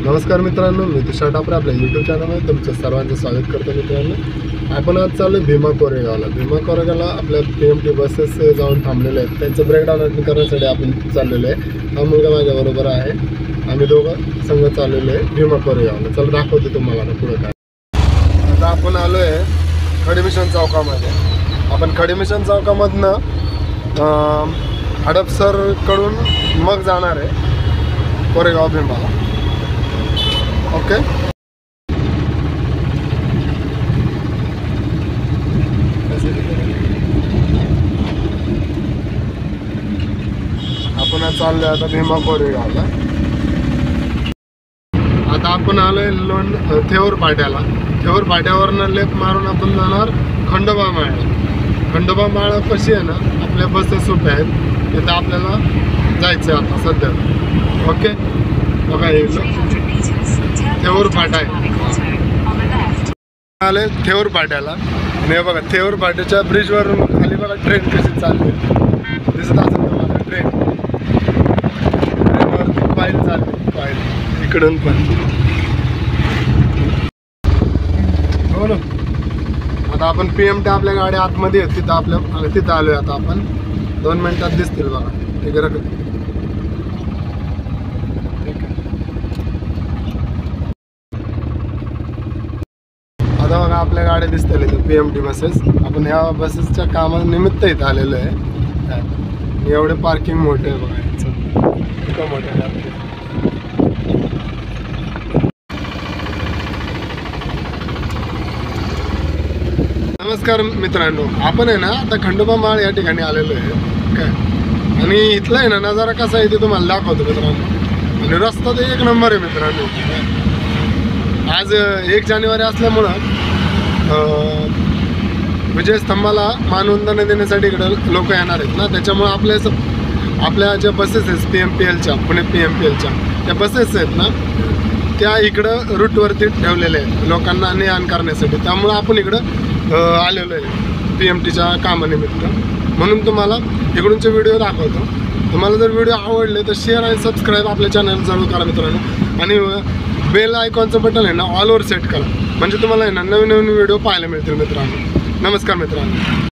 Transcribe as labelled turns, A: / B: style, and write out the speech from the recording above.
A: नमस्कार मित्रांनो, मी तुषार टापरे आपल्या यूट्यूब चॅनलमध्ये तुमचं सर्वांचं स्वागत करतो। मित्रांनो, आपण आज चाललो भीमा कोरेगावला। भीमा कोरेगावला आपल्या PMT बसेस जाऊन थांबलेले आहेत, त्यांचं ब्रेकडाऊन करण्यासाठी आपण चाललेलो आहे। हा मुलगा माझ्याबरोबर आहे, आम्ही दोघं संघ चाललेलो आहे भीमा कोरेगावला। चला दाखवतो तुम्हाला ना पुढे काय। आता आपण आलो आहे खडीमिशन चौकामध्ये। आपण खडीमिशन चौकामधनं हडपसरकडून मग जाणार आहे कोरेगाव भीमाला। ओके, आपण चाललोय आता भीमा कोरेगावला। आता आपण आलोय थेऊर फाट्याला। थेऊर फाट्यावरनं लेफ्ट मारून आपण जाणार खंडोबा माळा। खंडोबा माळा कशी आहे ना, आपल्या बसेस उभ्या आहेत, तिथं आपल्याला जायचं आता सध्या। ओके, बघा थेऊर फाटा आहे, आले थेऊर फाट्याला। आणि बघा थेऊर फाट्याच्या ब्रिजवरून खाली बघा ट्रेन कशी चालते, दिसत असेल तुम्हाला। ट्रेनवरती पायरी चालते, पायरी इकडून पण। हो ना, आता आपण PMT आपल्या गाडी आतमध्ये आहेत, तिथं आलोय आता आपण। 2 मिनिटात दिसतील बघा, ठीक आहे। आता बघा आपल्या गाड्या दिसतील इथे PMT बसेस। आपण ह्या बसेसच्या कामानिमित्त इथं आलेलो आहे। एवढे पार्किंग मोठे आहे बघा, इतकं मोठं आहे। नमस्कार मित्रांनो, आपण आहे ना आता खंडोबा माळ या ठिकाणी आलेलो आहे काय। आणि इथला आहे ना नजारा कसा आहे ते तुम्हाला दाखवतो मित्रांनो। आणि रस्ता तर 1 नंबर आहे मित्रांनो। आज 1 जानेवारी असल्यामुळं विजयस्तंभाला मानवंदना देण्यासाठी इकडं लोक येणार आहेत ना, त्याच्यामुळं आपल्या ज्या बसेस आहेत PMPLच्या, पुणे PMPLच्या त्या बसेस आहेत ना, त्या इकडं रूटवरती ठेवलेल्या आहेत लोकांना ने-आण करण्यासाठी। त्यामुळं आपण इकडं आलेलो आहे PMTच्या कामानिमित्त, म्हणून तुम्हाला इकडूनचे व्हिडिओ दाखवतो। तुम्हाला जर व्हिडिओ आवडले तर शेअर आणि सबस्क्राईब आपल्या चॅनल जरूर करा मित्रांनो। आणि बेल आयकॉनचं बटन आहे ना ऑलवर सेट करा, म्हणजे तुम्हाला आहे ना नवीन व्हिडिओ पाहायला मिळतील मित्रांनो। नमस्कार मित्रांनो।